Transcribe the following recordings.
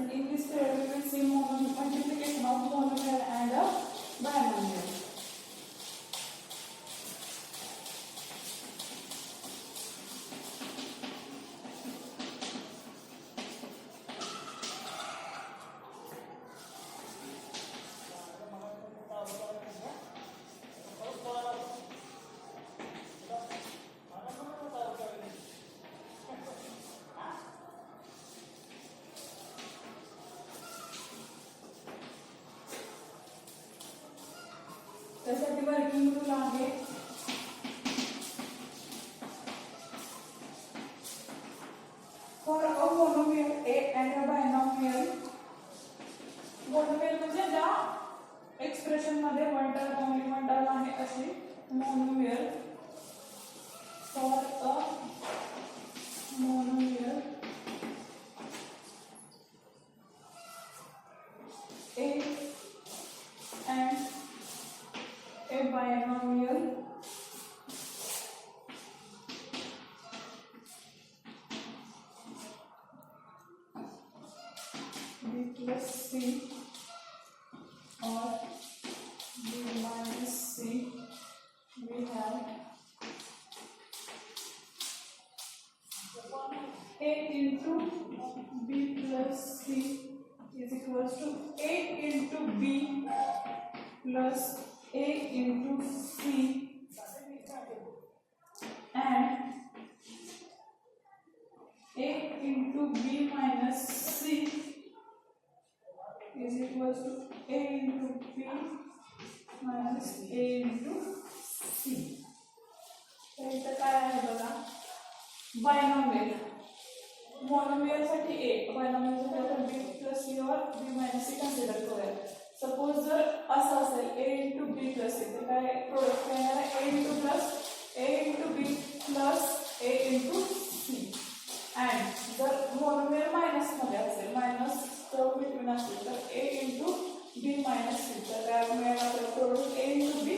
then in this period we will see multiplication of monomial and a binomial. त्यासाठी working rule आहे for a monomial A and a binomial. Monomial म्हणजे ज्या expression मध्ये one term only one term आहे अशी monomial. For a monomial A and a binomial b plus c or b minus c, we have a into b plus c is equals to a into b plus a into c and a into b minus c is equals to a into b minus a into c. तर इथं काय आहे बघा, binomial. Monomial साठी a, binomial साठी आपण b plus c और b minus c consider करूया. सपोज जर असं असेल a into b plus c, तर काय प्रोडक्ट येणार आहे a into plus a into b plus a into c. And जर मोनोमियल मायनस मध्ये असेल, मायनस टर्म बिटवीन असेल, तर a into b minus c, तर काय मिळेल आपल्याला product a into b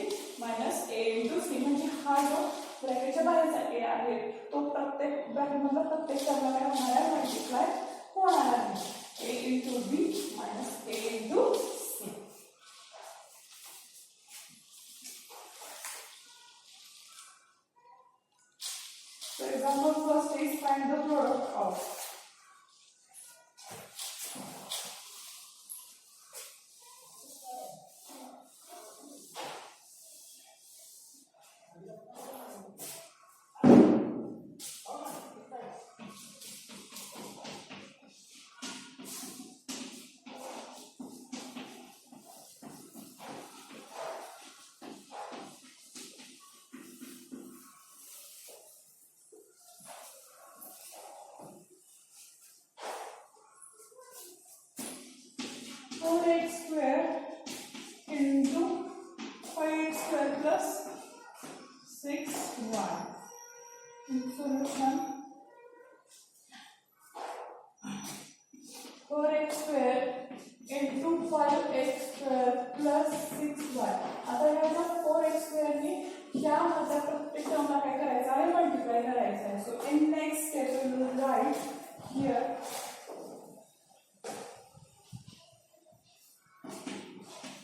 minus a into c. म्हणजे हा जो ब्रॅकेटच्या बाहेरचा a आहे तो प्रत्येक ब्रॅकेट मधला प्रत्येक टर्मला काय होणार आहे, मल्टिप्लाय होणार आहे. a into b minus a into c. So example first is find the product of x square into 5x square plus 6y. Solution 4x square into 5x square plus 6y. आता ह्याचा 4x square ने या मध्ये प्रत्येक टर्मला काय करायचं आहे, multiply करायचं आहे. So in next step we will write here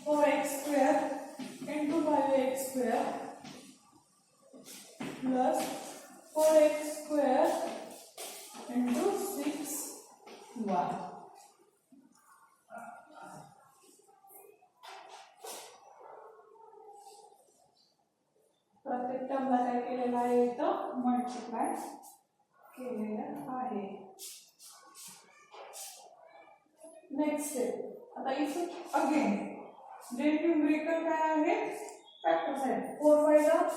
4x square into 5x square plus 4x square into 6y. प्रत्येक टर्मला काय केलेलं आहे, इथं मल्टिप्लाय केलेलं आहे. नेक्स्ट स्टेप, आता इथे अगेन जे न्यूमरिकल काय आहे, फॅक्टर्स आहेत. 4 5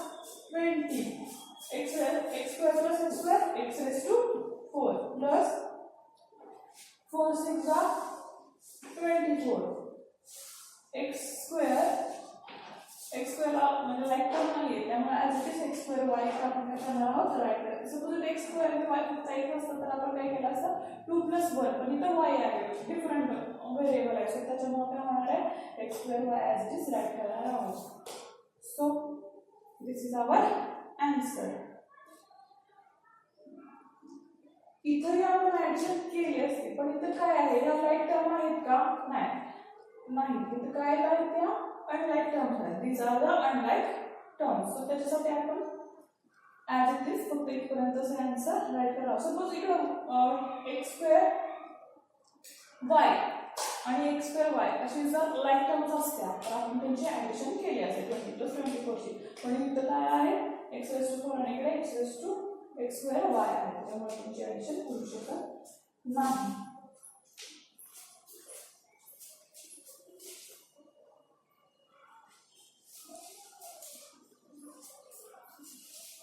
20, x square plus x square x raised to 4 plus 4 6 24, x square म्हणजे लाईक टर्म नाही आहे, त्यामुळे as it is x square y आपण काय करणार आहोत, राईट करायचं. सपोज x square आणि y फक्त एक असतं तर आपण काय केलं असतं 2 plus 1, पण इथं y आहे, डिफरंट व्हेरिएबल आहे. सो त्याच्यामुळे काय होणार आहे, x square y as it is write करणार आहोत. So this is our answer. इथंही आपण ऍडिशन केली असते, पण इथं काय आहे, या लाईक टर्म आहेत का? नाही. इथं काय आहेत? त्या अनलाईक टर्म्स आहेत. These are the unlike terms. So त्याच्यासाठी आपण ॲज इट इज फक्त इथपर्यंतच आन्सर राईट करावं. सपोज इकडं एक्स स्क्वेअर वाय आणि एक्स स्क्वेअर वाय अशी जर लाईक टर्म्स असत्या तर आपण त्यांची ॲडिशन केली असेल 20+24ची. पण इथं काय आहे, x⁴ आणि इकडे x स्क्वेअर वाय आहे, त्यामुळे त्यांची ॲडिशन करू शकत नाही.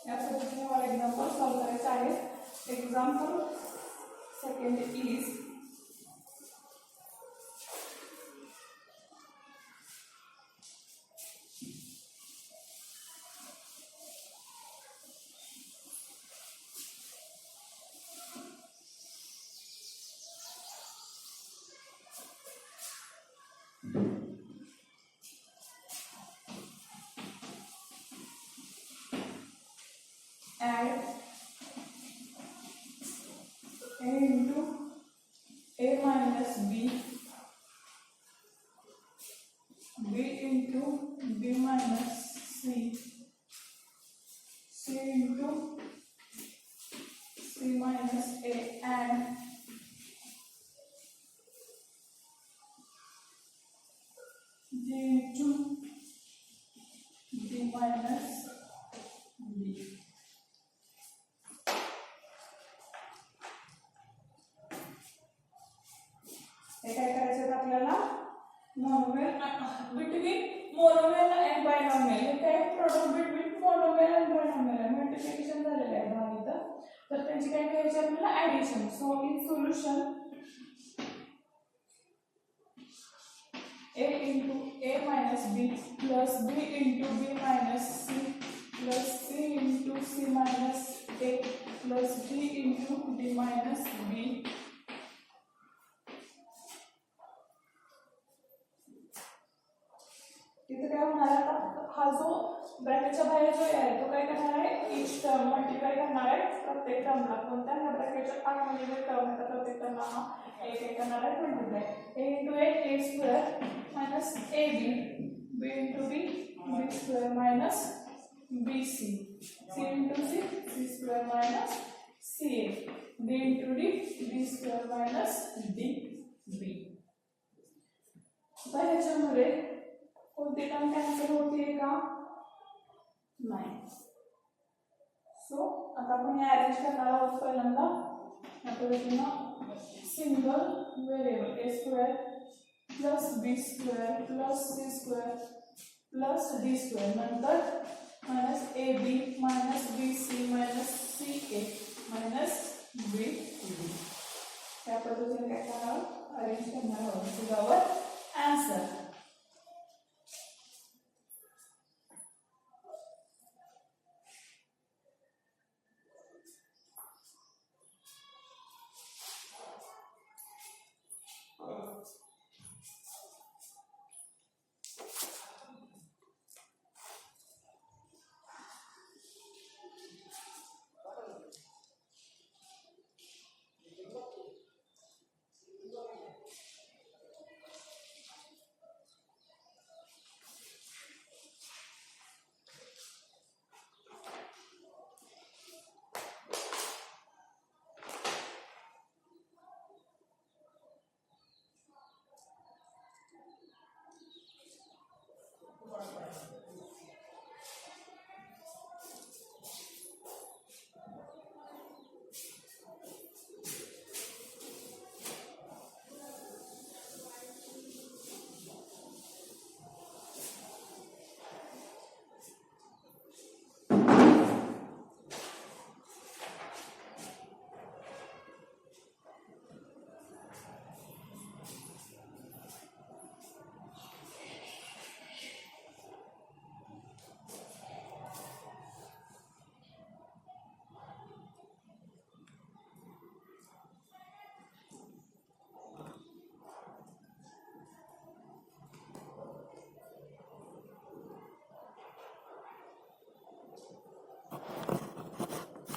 या पद्धतीने मला एक्झाम्पल सॉल्व करायचे आहे. Example second is add a into a minus b, b into b minus c, c into c minus a, and d into d minus b. हे काय करायचं आपल्याला, monomial between monomial and binomial. हे काय product between monomial and binomial multiplication झालेलं आहे बघा इथं. तर त्यांची काय करायची आपल्याला addition. So in solution a into a minus b plus b into b minus c plus c into c minus a plus d into d minus b. इथे काय होणार आहे, हा जो ब्रॅकेटच्या बाहेर जो आहे तो काय करणार आहे, ईच टर्म मल्टिप्लाय करणार आहे प्रत्येक टर्मला. कोणत्या ह्या ब्रॅकेटच्या आतमध्ये जे टर्म आहे प्रत्येक टर्मला हा एक करणार आहे multiply. a into a square minus ab, b into b square minus bc, c into c square minus ca, d into d square minus db. आता ह्याच्यामध्ये कोणती टर्म कॅन्सल होतीये का? नाही. सो आता आपण हे अरेंज करणार आहोत. पहिल्यांदा या पद्धतीनं single variable a square plus b square plus c square plus d square, नंतर minus ab minus bc minus ca minus bd. या पद्धतीने काय करणार आहोत, अरेंज करणार आहोत. तुझ्यावर आन्सर